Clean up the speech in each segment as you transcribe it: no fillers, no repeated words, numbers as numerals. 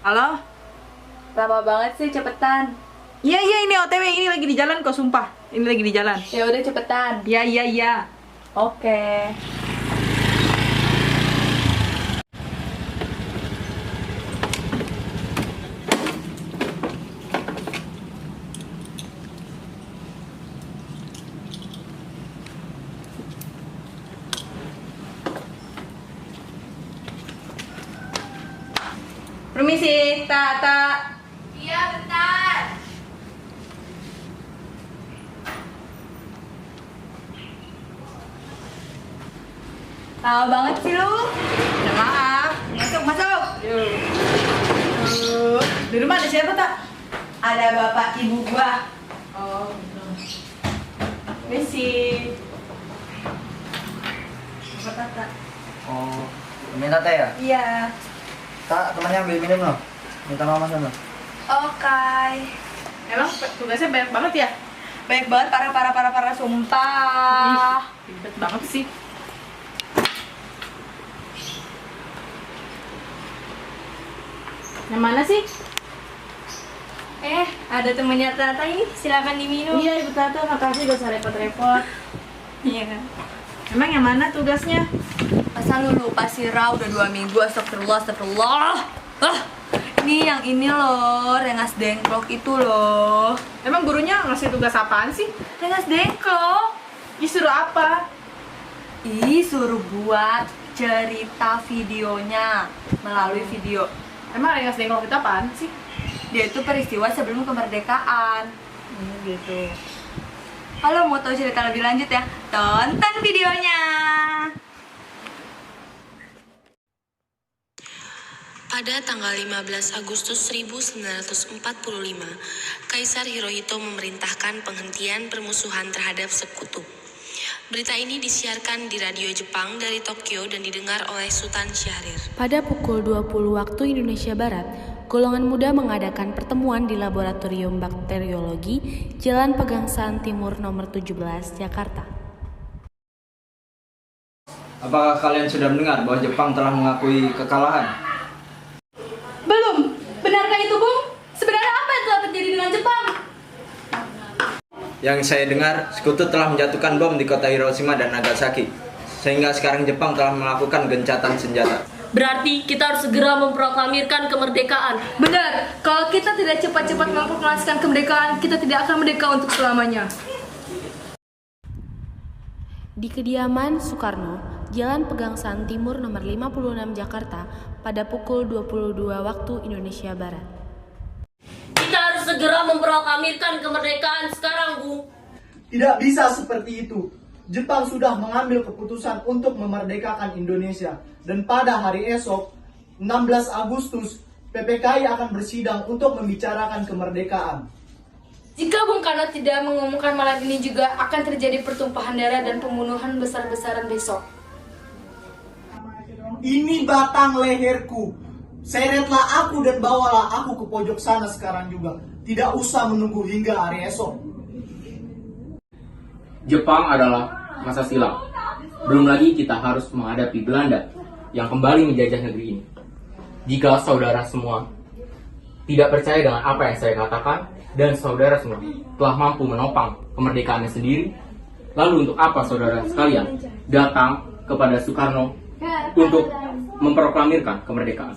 Halo? Lama banget sih, cepetan. Iya iya, ini OTW, ini lagi di jalan kok, sumpah. Ini lagi di jalan. Ya udah cepetan. Iya iya iya. Oke. Permisi, Tata. Iya, bentar. Lama banget sih lu. Ya maaf. Masuk, masuk. Yuk. Di rumah ada siapa, Tak? Ada bapak ibu gua. Oh, permisi. Bapak Tata. Oh, minta teh ya? Iya. Tak, temannya ambil minum loh. Minta mama sana. Oke. Emang tugasnya banyak banget ya? Banyak banget, parah, sumpah. Ribet banget sih. Yang mana sih? Ada temennya Tata ini, silakan diminum. Iya, Ibu Tata, makasih gak usah repot-repot. Iya. Emang yang mana tugasnya? Masa lu lupa sih, Ra? Udah 2 minggu, astagfirullah. Ini yang ini loh, Rengas Dengklok itu loh. Emang gurunya ngasih tugas apaan sih? Rengas Dengklok. Disuruh apa? Suruh buat cerita videonya melalui video. Emang Rengas Dengklok itu apaan sih? Dia itu peristiwa sebelum kemerdekaan. Gitu. Kalau mau tahu cerita lebih lanjut ya, tonton videonya. Pada tanggal 15 Agustus 1945, Kaisar Hirohito memerintahkan penghentian permusuhan terhadap sekutu. Berita ini disiarkan di radio Jepang dari Tokyo dan didengar oleh Sultan Syahrir. Pada pukul 20 waktu Indonesia Barat, golongan muda mengadakan pertemuan di Laboratorium Bakteriologi Jalan Pegangsaan Timur nomor 17, Jakarta. Apakah kalian sudah mendengar bahwa Jepang telah mengakui kekalahan? Belum. Benarkah itu, Bung? Sebenarnya apa yang telah terjadi dengan Jepang? Yang saya dengar, sekutu telah menjatuhkan bom di kota Hiroshima dan Nagasaki. Sehingga sekarang Jepang telah melakukan gencatan senjata. Berarti kita harus segera memproklamirkan kemerdekaan. Benar. Kalau kita tidak cepat-cepat memproklamasikan kemerdekaan, kita tidak akan merdeka untuk selamanya. Di kediaman Soekarno, Jalan Pegangsaan Timur nomor 56 Jakarta pada pukul 22 waktu Indonesia Barat. Kita harus segera memproklamirkan kemerdekaan sekarang, Bu. Tidak bisa seperti itu. Jepang sudah mengambil keputusan untuk memerdekakan Indonesia. Dan pada hari esok, 16 Agustus, PPKI akan bersidang untuk membicarakan kemerdekaan. Jika Bung Karno tidak mengumumkan malam ini juga akan terjadi pertumpahan darah dan pembunuhan besar-besaran besok. Ini batang leherku. Seretlah aku dan bawalah aku ke pojok sana sekarang juga. Tidak usah menunggu hingga hari esok. Jepang adalah masa silam. Belum lagi kita harus menghadapi Belanda yang kembali menjajah negeri ini. Jika saudara semua tidak percaya dengan apa yang saya katakan, dan saudara semua telah mampu menopang kemerdekaannya sendiri, lalu untuk apa saudara sekalian datang kepada Soekarno untuk memproklamirkan kemerdekaan?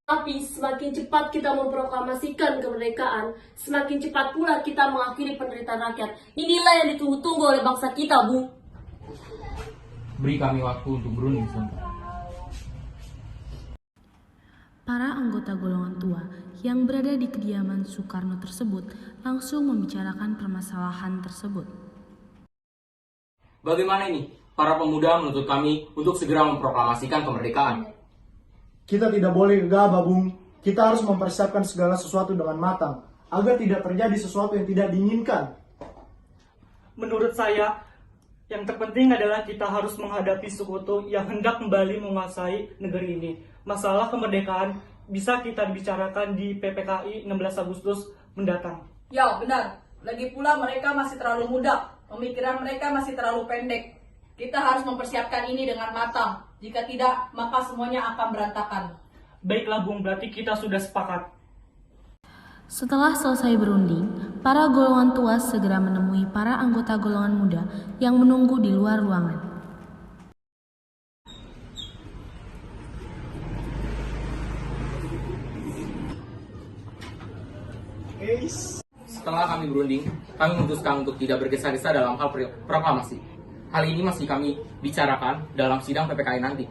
Tapi semakin cepat kita memproklamasikan kemerdekaan, semakin cepat pula kita mengakhiri penderitaan rakyat. Inilah yang ditunggu-tunggu oleh bangsa kita, Bu. Beri kami waktu untuk berunding sebentar. Para anggota golongan tua yang berada di kediaman Soekarno tersebut langsung membicarakan permasalahan tersebut. Bagaimana ini? Para pemuda menuntut kami untuk segera memproklamasikan kemerdekaan. Kita tidak boleh gegabah, Bung. Kita harus mempersiapkan segala sesuatu dengan matang, agar tidak terjadi sesuatu yang tidak diinginkan. Menurut saya, yang terpenting adalah kita harus menghadapi sekutu yang hendak kembali menguasai negeri ini. Masalah kemerdekaan bisa kita bicarakan di PPKI 16 Agustus mendatang. Ya, benar. Lagi pula mereka masih terlalu muda. Pemikiran mereka masih terlalu pendek. Kita harus mempersiapkan ini dengan matang. Jika tidak, maka semuanya akan berantakan. Baiklah Bung, berarti kita sudah sepakat. Setelah selesai berunding, para golongan tua segera menemui para anggota golongan muda yang menunggu di luar ruangan. Setelah kami berunding, kami memutuskan untuk tidak bergesa-gesa dalam hal proklamasi. Hal ini masih kami bicarakan dalam sidang PPKI nanti.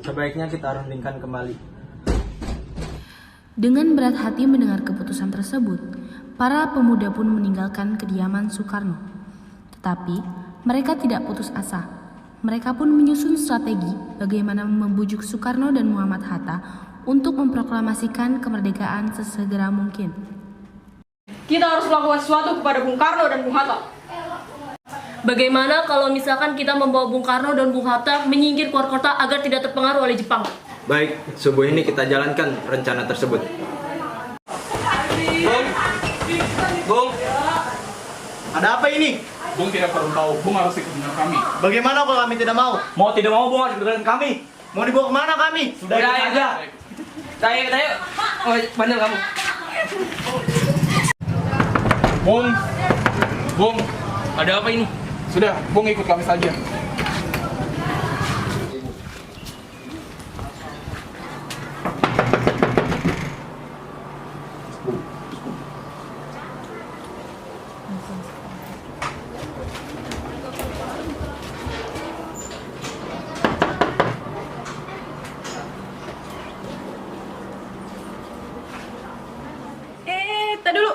Sebaiknya kita rundingkan kembali. Dengan berat hati mendengar keputusan tersebut, para pemuda pun meninggalkan kediaman Soekarno. Tetapi, mereka tidak putus asa. Mereka pun menyusun strategi bagaimana membujuk Soekarno dan Muhammad Hatta untuk memproklamasikan kemerdekaan sesegera mungkin. Kita harus melakukan sesuatu kepada Bung Karno dan Bung Hatta. Bagaimana kalau misalkan kita membawa Bung Karno dan Bung Hatta menyingkir keluar kota agar tidak terpengaruh oleh Jepang? Baik, subuh ini kita jalankan rencana tersebut. Bung, ada apa ini? Bung tidak perlu tahu, Bung harus ikut dengan kami. Bagaimana kalau kami tidak mau? Mau tidak mau Bung harus dengan kami. Mau dibawa kemana kami? Sudah ikut aja. Tayo. Oh, bandel kamu. Bung, Ada apa ini? sudah, Bung ikut kami saja. Tak dulu.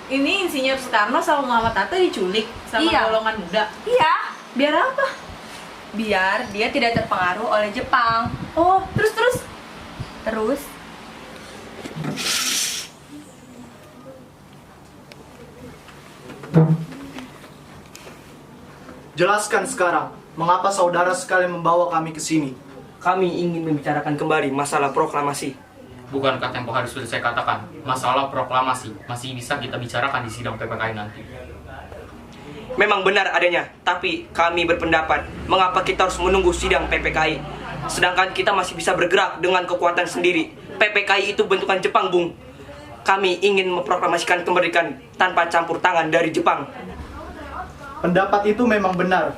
Ini Insinyur Soekarno sama Muhammad Hatta diculik sama Iya. golongan muda. Iya, Biar apa? biar dia tidak terpengaruh oleh Jepang. Oh, terus. Terus, Jelaskan sekarang, mengapa saudara sekali membawa kami ke sini? Kami ingin membicarakan kembali masalah proklamasi. Bukankah tempo hari sudah saya katakan, masalah proklamasi masih bisa kita bicarakan di sidang PPKI nanti. Memang benar adanya, tapi kami berpendapat mengapa kita harus menunggu sidang PPKI, sedangkan kita masih bisa bergerak dengan kekuatan sendiri. PPKI itu bentukan Jepang, Bung. Kami ingin memproklamasikan kemerdekaan tanpa campur tangan dari Jepang. Pendapat itu memang benar.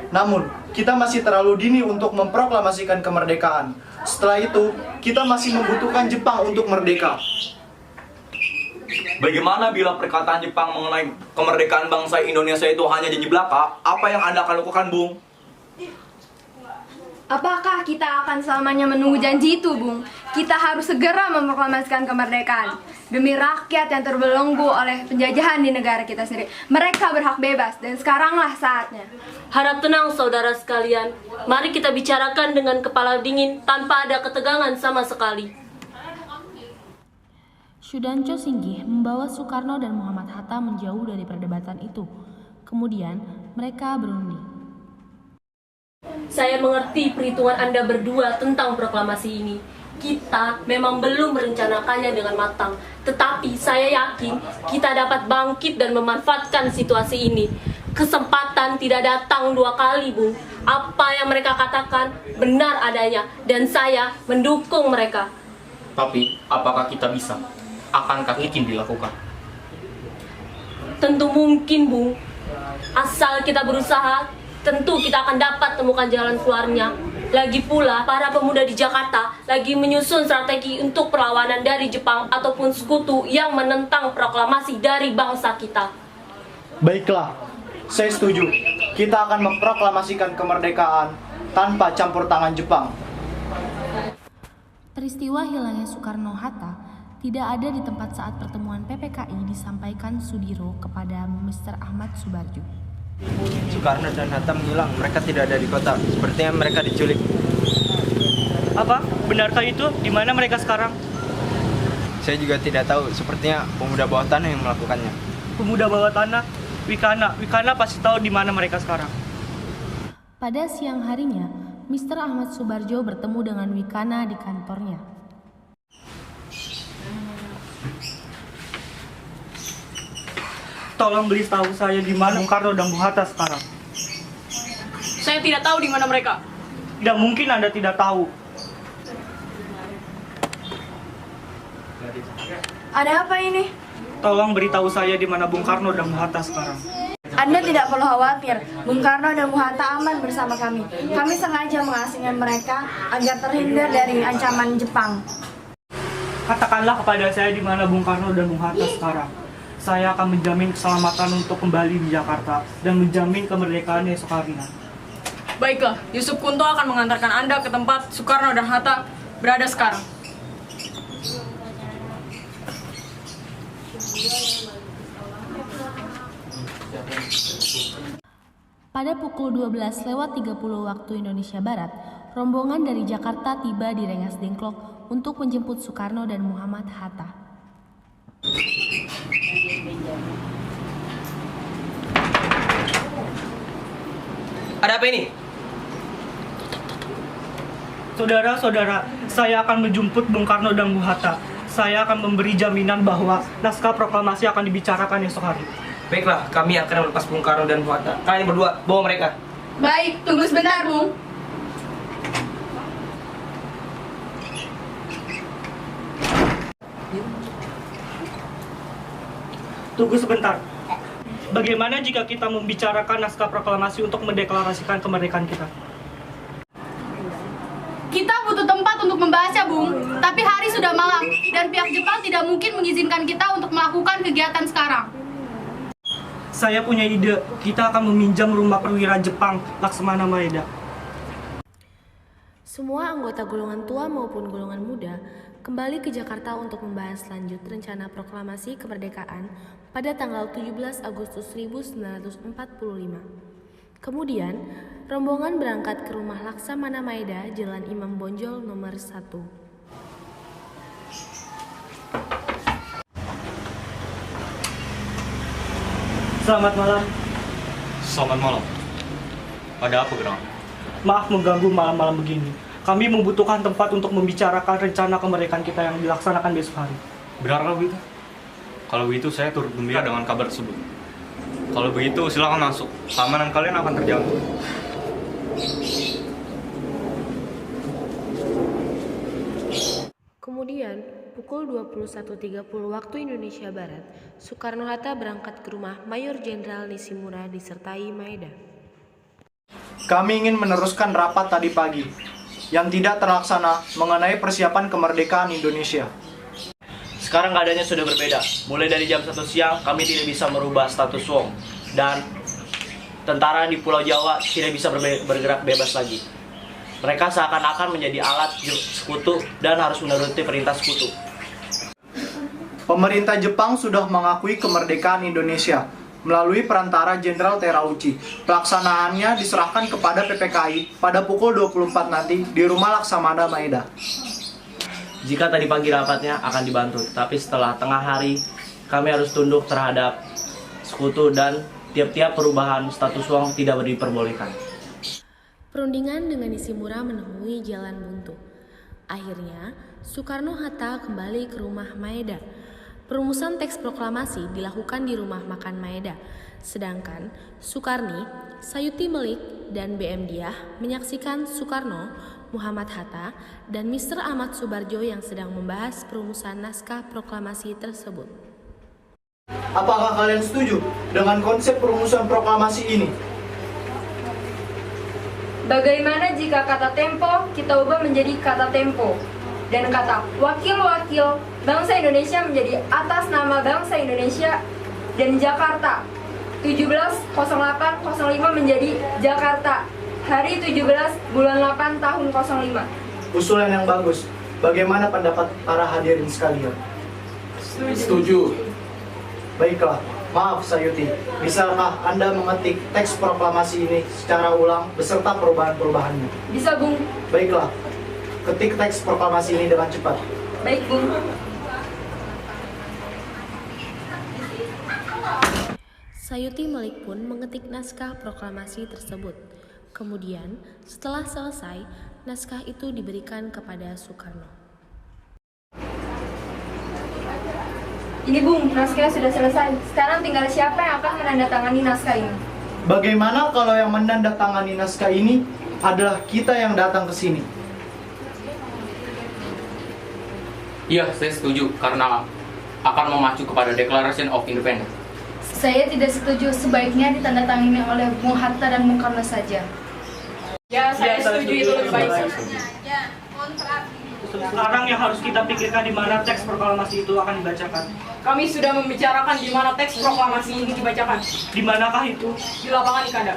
Namun, kita masih terlalu dini untuk memproklamasikan kemerdekaan. Setelah itu, kita masih membutuhkan Jepang untuk merdeka. Bagaimana bila perkataan Jepang mengenai kemerdekaan bangsa Indonesia itu hanya janji belaka? Apa yang Anda akan lakukan, Bung? apakah kita akan selamanya menunggu janji itu, Bung? Kita harus segera memproklamasikan kemerdekaan demi rakyat yang terbelenggu oleh penjajahan di negara kita sendiri. Mereka berhak bebas dan sekaranglah saatnya. Harap tenang saudara sekalian. Mari kita bicarakan dengan kepala dingin tanpa ada ketegangan sama sekali. Sudancho Singgih membawa Soekarno dan Muhammad Hatta menjauh dari perdebatan itu. Kemudian mereka berunding. Saya mengerti perhitungan Anda berdua tentang proklamasi ini. Kita memang belum merencanakannya dengan matang, tetapi saya yakin kita dapat bangkit dan memanfaatkan situasi ini. Kesempatan tidak datang dua kali, Bung. Apa yang mereka katakan benar adanya, dan saya mendukung mereka. Tapi, apakah kita bisa? Akankah mungkin dilakukan? Tentu mungkin, Bung. Asal kita berusaha, tentu kita akan dapat temukan jalan keluarnya. Lagi pula, para pemuda di Jakarta lagi menyusun strategi untuk perlawanan dari Jepang ataupun sekutu yang menentang proklamasi dari bangsa kita. Baiklah, saya setuju. Kita akan memproklamasikan kemerdekaan tanpa campur tangan Jepang. Peristiwa hilangnya Soekarno-Hatta tidak ada di tempat saat pertemuan PPKI disampaikan Sudiro kepada Mr. Ahmad Subarjo. Soekarno dan Hatta menghilang, mereka tidak ada di kota. Sepertinya mereka diculik. Apa? Benarkah itu? Di mana mereka sekarang? Saya juga tidak tahu, sepertinya pemuda bawah tanah yang melakukannya. Pemuda bawah tanah? Wikana pasti tahu di mana mereka sekarang. Pada siang harinya, Mr. Ahmad Subarjo bertemu dengan Wikana di kantornya. Tolong beritahu saya di mana Bung Karno dan Bung Hatta sekarang. Saya tidak tahu di mana mereka. Tidak mungkin Anda tidak tahu. Ada apa ini? Tolong beritahu saya di mana Bung Karno dan Bung Hatta sekarang. Anda tidak perlu khawatir, Bung Karno dan Bung Hatta aman bersama kami. Kami sengaja mengasingkan mereka agar terhindar dari ancaman Jepang. Katakanlah kepada saya di mana Bung Karno dan Bung Hatta sekarang. Saya akan menjamin keselamatan untuk kembali di Jakarta dan menjamin kemerdekaan esok harinya. Baiklah, Yusuf Kunto akan mengantarkan Anda ke tempat Soekarno dan Hatta berada sekarang. Pada pukul 12:30 waktu Indonesia Barat, rombongan dari Jakarta tiba di Rengas Dengklok untuk menjemput Soekarno dan Muhammad Hatta. Ada apa ini? Saudara-saudara, saya akan menjemput Bung Karno dan Bung Hatta. Saya akan memberi jaminan bahwa naskah proklamasi akan dibicarakan esok hari. Baiklah, kami akan melepas Bung Karno dan Bung Hatta. Kalian berdua, bawa mereka. Baik, tunggu sebentar, Bung. Tunggu sebentar. Bagaimana jika kita membicarakan naskah proklamasi untuk mendeklarasikan kemerdekaan kita? Kita butuh tempat untuk membahasnya, Bung. Tapi hari sudah malam dan pihak Jepang tidak mungkin mengizinkan kita untuk melakukan kegiatan sekarang. Saya punya ide. Kita akan meminjam rumah perwira Jepang, Laksamana Maeda. Semua anggota golongan tua maupun golongan muda kembali ke Jakarta untuk membahas lanjut rencana proklamasi kemerdekaan pada tanggal 17 Agustus 1945. Kemudian, rombongan berangkat ke rumah Laksamana Maeda, Jalan Imam Bonjol nomor 1. Selamat malam. Selamat malam. Ada apa, Gerang? Maaf mengganggu malam-malam begini. Kami membutuhkan tempat untuk membicarakan rencana kemerdekaan kita yang dilaksanakan besok hari. Benarkah begitu? Kalau begitu saya turut gembira dengan kabar tersebut. Kalau begitu silakan masuk. Keamanan kalian akan terjaga. Kemudian, pukul 21.30 waktu Indonesia Barat, Soekarno-Hatta berangkat ke rumah Mayor Jenderal Nishimura disertai Maeda. Kami ingin meneruskan rapat tadi pagi yang tidak terlaksana mengenai persiapan kemerdekaan Indonesia. Sekarang keadaannya sudah berbeda. Mulai dari jam 1 siang kami tidak bisa merubah status quo dan tentara di Pulau Jawa tidak bisa bergerak bebas lagi. Mereka seakan-akan menjadi alat sekutu dan harus menuruti perintah sekutu. Pemerintah Jepang sudah mengakui kemerdekaan Indonesia melalui perantara Jenderal Terauchi. Pelaksanaannya diserahkan kepada PPKI pada pukul 24 nanti di rumah Laksamana Maeda. Jika tadi pagi rapatnya akan dibantu, tapi setelah tengah hari kami harus tunduk terhadap sekutu dan tiap-tiap perubahan status quo tidak diperbolehkan. Perundingan dengan Nishimura menemui jalan buntu. Akhirnya, Soekarno-Hatta kembali ke rumah Maeda. Perumusan teks proklamasi dilakukan di rumah makan Maeda, sedangkan Soekarni, Sayuti Melik, dan BM Diah menyaksikan Soekarno, Muhammad Hatta, dan Mr. Ahmad Subarjo yang sedang membahas perumusan naskah proklamasi tersebut. Apakah kalian setuju dengan konsep perumusan proklamasi ini? Bagaimana jika kata tempo kita ubah menjadi kata tempo dan kata wakil-wakil bangsa Indonesia menjadi atas nama bangsa Indonesia dan Jakarta 17.08.05 menjadi Jakarta hari 17 bulan 8 tahun 05. Usulan yang bagus. Bagaimana pendapat para hadirin sekalian? Setuju. Baiklah, maaf Sayuti, bisakah Anda mengetik teks proklamasi ini secara ulang beserta perubahan-perubahannya? Bisa, Bung. Baiklah, ketik teks proklamasi ini dengan cepat. Baik, Bung. Sayuti Melik pun mengetik naskah proklamasi tersebut. Kemudian, setelah selesai, naskah itu diberikan kepada Soekarno. Ini, Bung, naskahnya sudah selesai. Sekarang tinggal siapa yang akan menandatangani naskah ini. Bagaimana kalau yang menandatangani naskah ini adalah kita yang datang ke sini? Iya, saya setuju karena akan memacu kepada Declaration of Independence. Saya tidak setuju, sebaiknya ditandatangani oleh Bung Hatta dan Bung Karno saja. Ya, saya setuju itu lebih baik. Sekarang yang harus kita pikirkan di mana teks proklamasi itu akan dibacakan. Kami sudah membicarakan di mana teks proklamasi ini dibacakan. Di manakah itu? Di lapangan Ikada.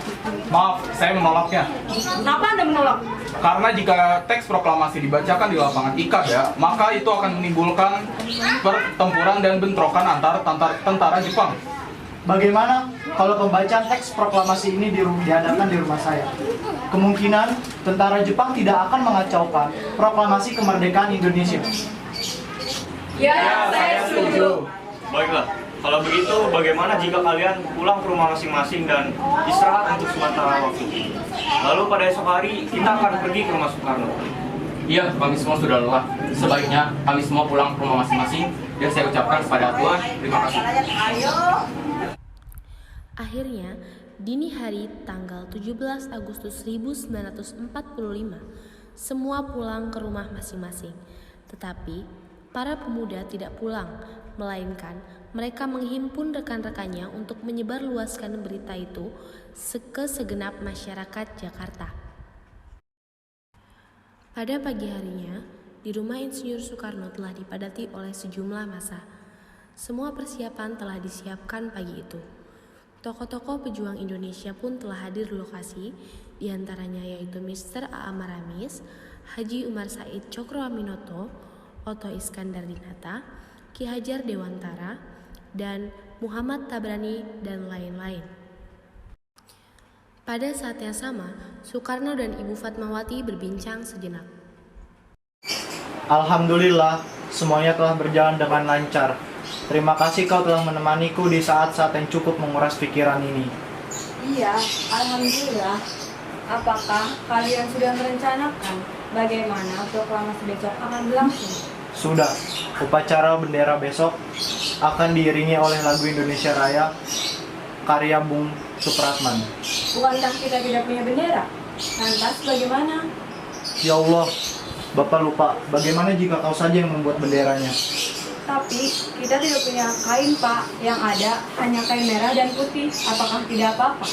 Maaf, saya menolaknya. Kenapa Anda menolak? Karena jika teks proklamasi dibacakan di lapangan IKADA, maka itu akan menimbulkan pertempuran dan bentrokan antara tentara Jepang. Bagaimana kalau pembacaan teks proklamasi ini diadakan di rumah saya? Kemungkinan tentara Jepang tidak akan mengacaukan proklamasi kemerdekaan Indonesia. Ya, saya setuju. Baiklah, kalau begitu bagaimana jika kalian pulang ke rumah masing-masing dan istirahat untuk sementara waktu? Lalu pada esok hari kita akan pergi ke rumah Soekarno. Iya, kami semua sudah lelah. Sebaiknya kami semua pulang ke rumah masing-masing dan saya ucapkan kepada Tuhan terima kasih. Akhirnya, dini hari tanggal 17 Agustus 1945, semua pulang ke rumah masing-masing. Tetapi, para pemuda tidak pulang, melainkan mereka menghimpun rekan-rekannya untuk menyebarluaskan berita itu ke segenap masyarakat Jakarta. Pada pagi harinya, di rumah Insinyur Soekarno telah dipadati oleh sejumlah massa. Semua persiapan telah disiapkan pagi itu. Tokoh-tokoh pejuang Indonesia pun telah hadir di lokasi, diantaranya yaitu Mr. A. Maramis, Haji Umar Said Cokroaminoto, Oto Iskandar Dinata, Ki Hajar Dewantara, dan Muhammad Tabrani, dan lain-lain. Pada saat yang sama, Soekarno dan Ibu Fatmawati berbincang sejenak. Alhamdulillah, semuanya telah berjalan dengan lancar. Terima kasih kau telah menemaniku di saat-saat yang cukup menguras pikiran ini. Iya, alhamdulillah. Apakah kalian sudah merencanakan bagaimana proklamasi besok akan berlangsung? Sudah, upacara bendera besok akan diiringi oleh lagu Indonesia Raya karya Bung Supratman. Bukankah kita tidak punya bendera? Lantas bagaimana? Ya Allah, Bapak lupa, bagaimana jika kau saja yang membuat benderanya? Tapi kita tidak punya kain, Pak. Yang ada hanya kain merah dan putih. Apakah tidak apa-apa?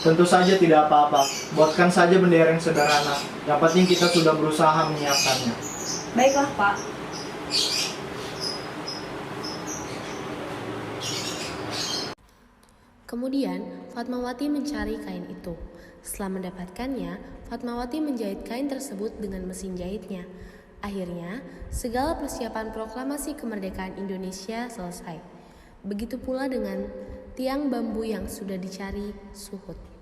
Tentu saja tidak apa-apa. Buatkan saja bendera yang sederhana. Yang penting kita sudah berusaha menyiapkannya. Baiklah, Pak. Kemudian, Fatmawati mencari kain itu. Setelah mendapatkannya, Fatmawati menjahit kain tersebut dengan mesin jahitnya. Akhirnya, segala persiapan proklamasi kemerdekaan Indonesia selesai. Begitu pula dengan tiang bambu yang sudah dicari Suhut.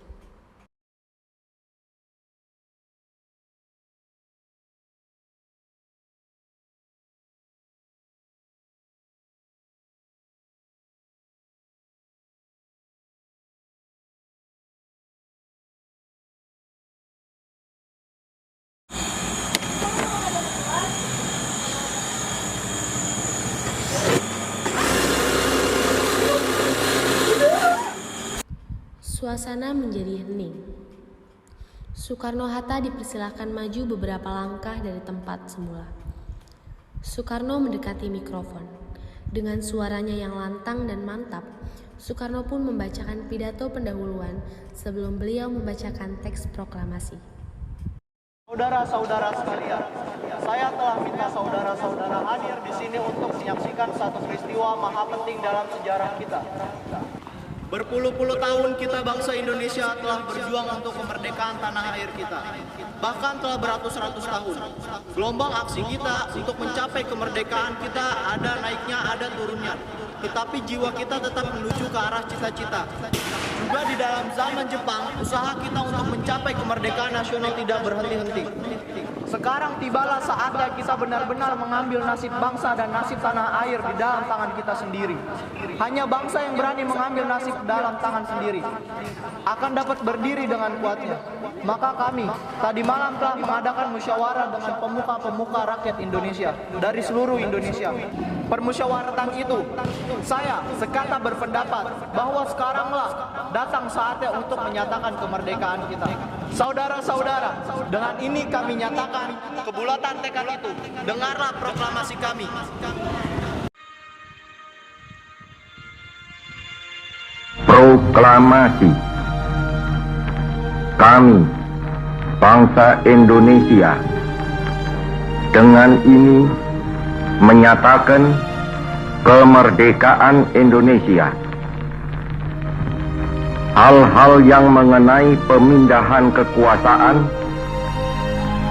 Suasana menjadi hening. Soekarno-Hatta dipersilahkan maju beberapa langkah dari tempat semula. Soekarno mendekati mikrofon. Dengan suaranya yang lantang dan mantap, Soekarno pun membacakan pidato pendahuluan sebelum beliau membacakan teks proklamasi. Saudara-saudara sekalian, saya telah minta saudara-saudara hadir di sini untuk menyaksikan satu peristiwa maha penting dalam sejarah kita. Berpuluh-puluh tahun kita bangsa Indonesia telah berjuang untuk kemerdekaan tanah air kita. Bahkan telah beratus-ratus tahun. Gelombang aksi kita untuk mencapai kemerdekaan kita ada naiknya, ada turunnya. Tetapi jiwa kita tetap menuju ke arah cita-cita. Juga di dalam zaman Jepang, usaha kita untuk mencapai mencapai kemerdekaan nasional tidak berhenti-henti. Sekarang tibalah saatnya kita benar-benar mengambil nasib bangsa dan nasib tanah air di dalam tangan kita sendiri. Hanya bangsa yang berani mengambil nasib dalam tangan sendiri akan dapat berdiri dengan kuatnya. Maka kami tadi malam telah mengadakan musyawarah dengan pemuka-pemuka rakyat Indonesia dari seluruh Indonesia. Permusyawaratan itu, saya sekata berpendapat bahwa sekaranglah datang saatnya untuk menyatakan kemerdekaan kita. Saudara-saudara, dengan ini kami nyatakan kebulatan tekad itu. Dengarlah proklamasi kami. Proklamasi. Kami, bangsa Indonesia, dengan ini menyatakan kemerdekaan Indonesia. Hal-hal yang mengenai pemindahan kekuasaan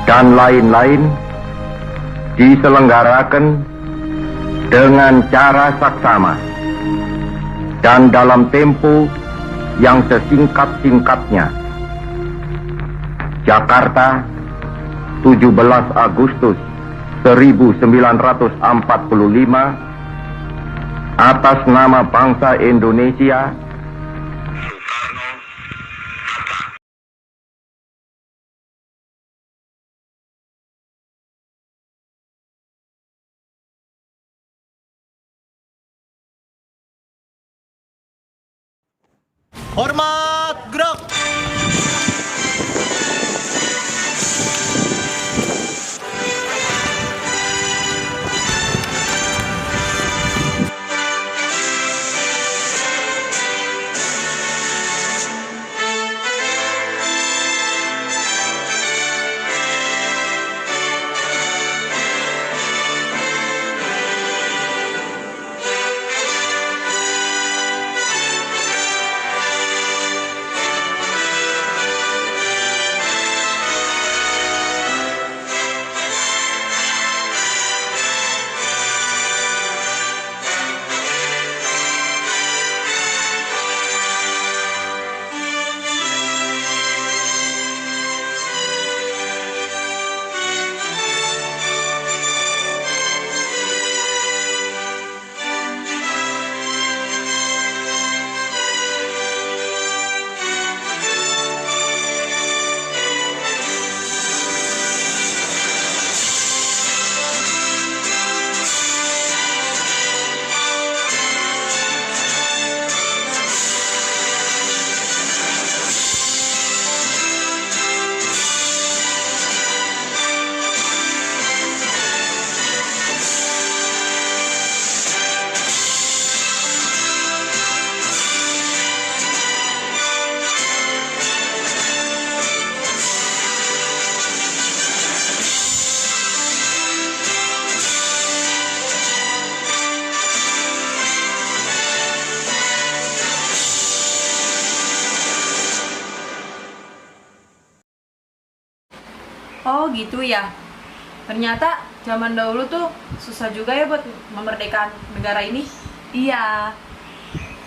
dan lain-lain diselenggarakan dengan cara saksama dan dalam tempo yang sesingkat-singkatnya. Jakarta, 17 Agustus 1945, atas nama bangsa Indonesia, Hormat, gerak! Oh gitu ya. Ternyata zaman dahulu tuh susah juga ya buat memerdekakan negara ini. Iya.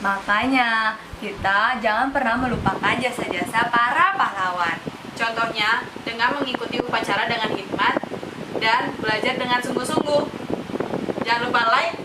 Makanya kita jangan pernah melupakan jasa-jasa para pahlawan. Contohnya dengan mengikuti upacara dengan hikmat dan belajar dengan sungguh-sungguh. Jangan lupa like,